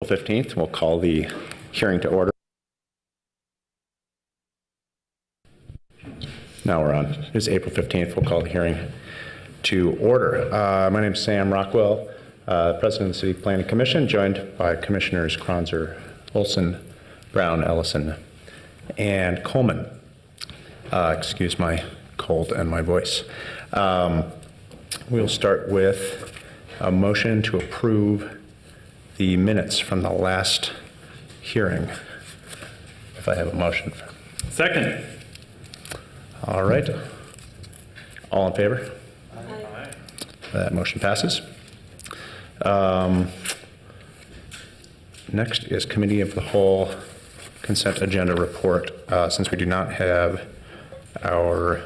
15th. We'll call the hearing to order. Now we're on. It's April 15th. We'll call the hearing to order. My name is Sam Rockwell, President of the City Planning Commission, joined by Commissioners Kronzer, Olson, Brown, Ellison, and Coleman. Excuse my cold and my voice. We'll start with a motion to approve the minutes from the last hearing. If I have a motion. Second. All right. All in favor? Aye. That motion passes. Next is Committee of the Whole Consent Agenda Report. Since we do not have our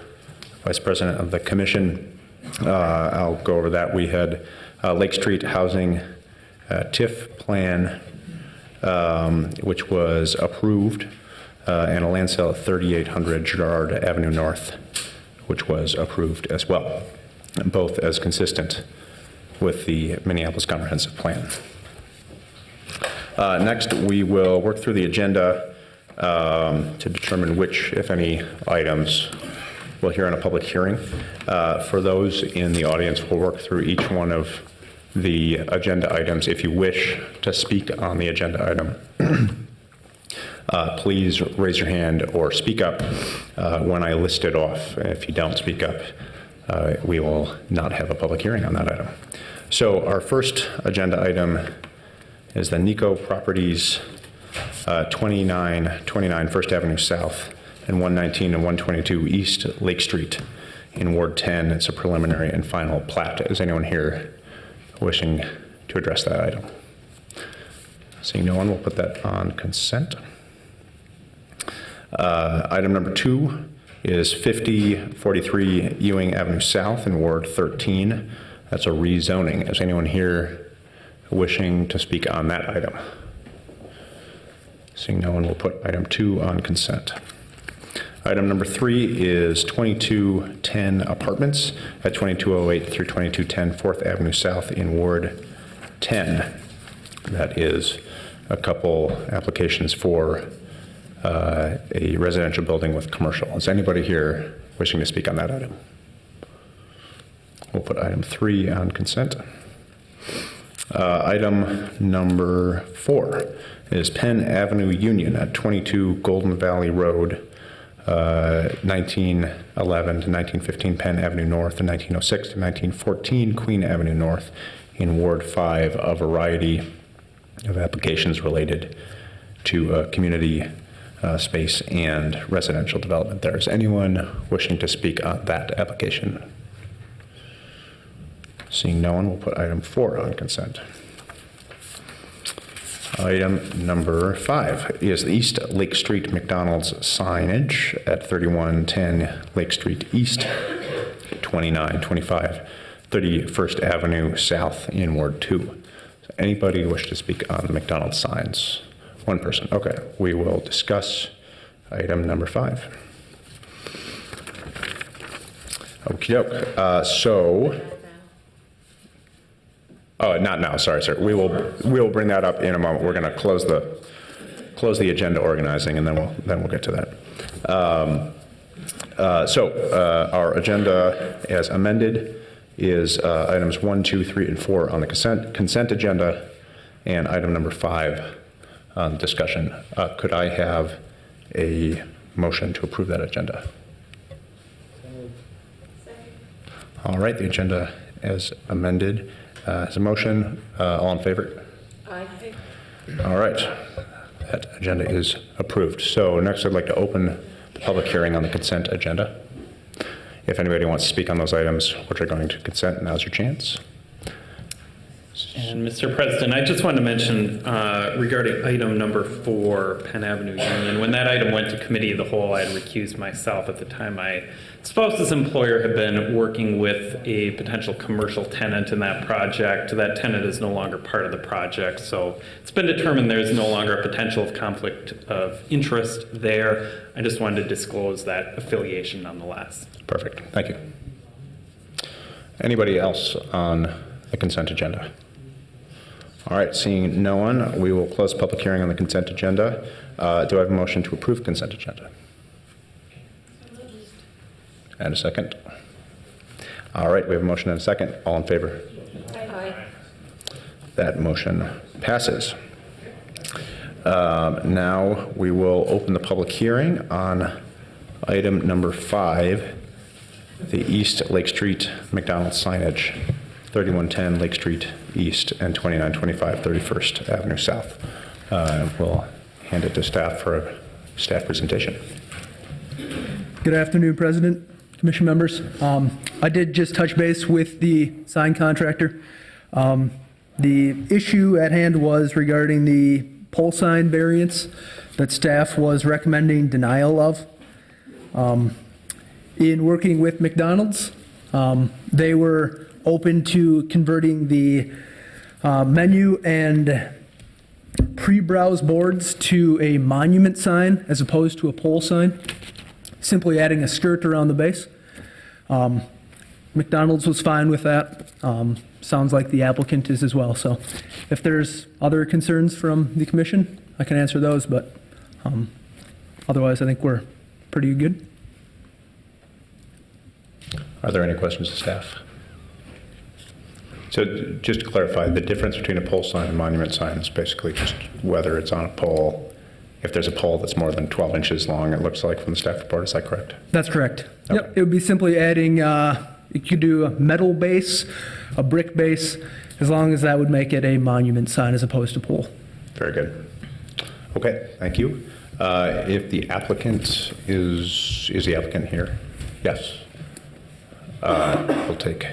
Vice President of the Commission, I'll go over that. We had Lake Street Housing TIF plan, which was approved, and a land sale at 3800 Girard Avenue North, which was approved as well, both as consistent with the Minneapolis Comprehensive Plan. Next, we will work through the agenda to determine which, if any, items we'll hear on a public hearing. For those in the audience, we'll work through each one of the agenda items. If you wish to speak on the agenda item, please raise your hand or speak up when I list it off. If you don't speak up, we will not have a public hearing on that item. So our first agenda item is the Nico Properties 2929 First Avenue South and 119 and 122 East Lake Street in Ward 10. It's a preliminary and final plat. Is anyone here wishing to address that item? Seeing no one, we'll put that on consent. Item number 2 is 5043 Ewing Avenue South in Ward 13. That's a rezoning. Is anyone here wishing to speak on that item? Seeing no one, we'll put item 2 on consent. Item number 3 is 2210 Apartments at 2208 through 2210 4th Avenue South in Ward 10. That is a couple applications for a residential building with commercial. Is anybody here wishing to speak on that item? We'll put item 3 on consent. Item number 4 is Penn Avenue Union at 22 Golden Valley Road, 1911 to 1915 Penn Avenue North, and 1906 to 1914 Queen Avenue North in Ward 5. A variety of applications related to community space and residential development there. Is anyone wishing to speak on that application? Seeing no one, we'll put item 4 on consent. Item number 5 is East Lake Street McDonald's signage at 3110 Lake Street East, 2925 31st Avenue South in Ward 2. Does anybody wish to speak on the McDonald's signs? One person. Okay. We will discuss item number 5. Okie doke. Oh, not now. Sorry, sir. We will bring that up in a moment. We're going to close the agenda organizing, and then we'll get to that. Our agenda, as amended, is items 1, 2, 3, and 4 on the consent agenda, and item number 5 on discussion. Could I have a motion to approve that agenda? All right. The agenda as amended. As a motion, all in favor? Aye. All right, that agenda is approved. So next I'd like to open the public hearing on the consent agenda. If anybody wants to speak on those items which are going to consent, now's your chance. And Mr. President, I just wanted to mention regarding item number 4, Penn Avenue Union, when that item went to committee of the whole, I had recused myself. At the time, my spouse's employer had been working with a potential commercial tenant in that project. That tenant is no longer part of the project, so it's been determined there's no longer a potential of conflict of interest there. I just wanted to disclose that affiliation nonetheless. Perfect, thank you. Anybody else on the consent agenda? All right, seeing no one, we will close the public hearing on the consent agenda. Do I have a motion to approve consent agenda? And a second? All right, we have a motion and a second. All in favor? Aye. That motion passes. Now we will open the public hearing on item number 5, the East Lake Street McDonald's signage, 3110 Lake Street East and 2925 31st Avenue South. We'll hand it to staff for a staff presentation. Good afternoon, President, Commission members. I did just touch base with the sign contractor. The issue at hand was regarding the pole sign variance that staff was recommending denial of. In working with McDonald's, they were open to converting the menu and pre-browse boards to a monument sign as opposed to a pole sign, simply adding a skirt around the base. McDonald's was fine with that. Sounds like the applicant is as well. So if there's other concerns from the commission, I can answer those, but otherwise I think we're pretty good. Are there any questions to staff? So just to clarify, the difference between a pole sign and monument sign is basically just whether it's on a pole. If there's a pole that's more than 12 inches long, it looks like from the staff report, is that correct? That's correct. Okay. Yep, it would be simply adding, you could do a metal base, a brick base, as long as that would make it a monument sign as opposed to pole. Very good. Okay, thank you. If the applicant is the applicant here? Yes. We'll take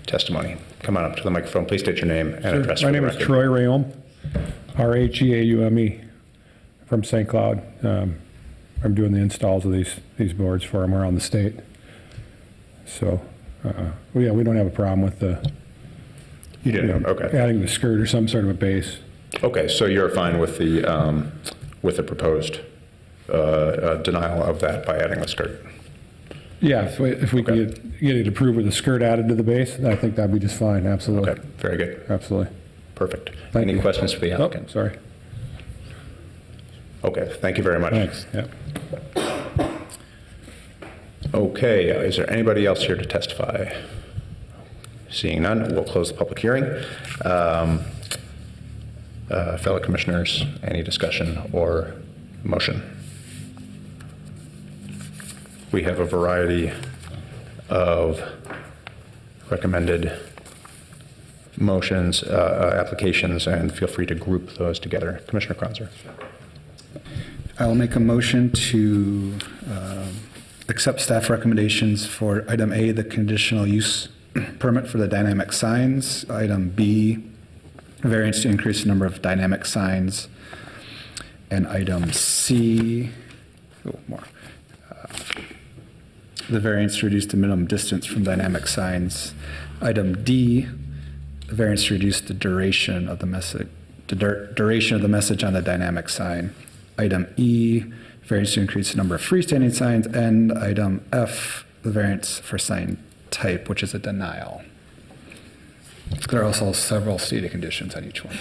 testimony. Come on up to the microphone. Please state your name and address. My name is Troy Rayom, Rheaume, from St. Cloud. I'm doing the installs of these boards for them around the state. So, yeah, we don't have a problem with the You didn't? Okay. adding the skirt or some sort of a base. Okay, so you're fine with the proposed denial of that by adding the skirt? Yeah, if we Okay. could get it approved with the skirt added to the base, I think that'd be just fine. Absolutely. Okay, very good. Absolutely. Perfect. Thank Any you. questions for the Oh, applicant? sorry. Okay, thank you very much. Thanks. Yeah. Okay, is there anybody else here to testify? Seeing none, we'll close the public hearing. Fellow commissioners, any discussion or motion? We have a variety of recommended motions, applications, and feel free to group those together. Commissioner Kranzer. I will make a motion to accept staff recommendations for item A, the conditional use permit for the dynamic signs. Item B, variance to increase the number of dynamic signs. And item C, the variance to reduce the minimum distance from dynamic signs. Item D, the variance to reduce the duration of the message, on the dynamic sign. Item E, variance to increase the number of freestanding signs. And item F, the variance for sign type, which is a denial. There are also several stated conditions on each one.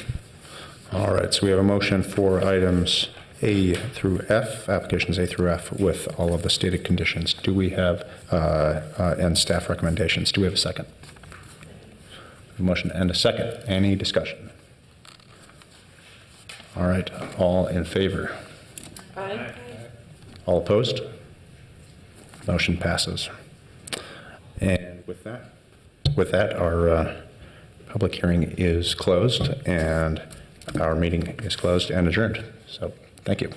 All right, so we have a motion for items A through F, applications A through F, with all of the stated conditions. Do we have, and staff recommendations, do we have a second? A motion and a second. Any discussion? All right, all in favor? Aye. All opposed? Motion passes. And with that, our public hearing is closed, and our meeting is closed and adjourned. So, thank you.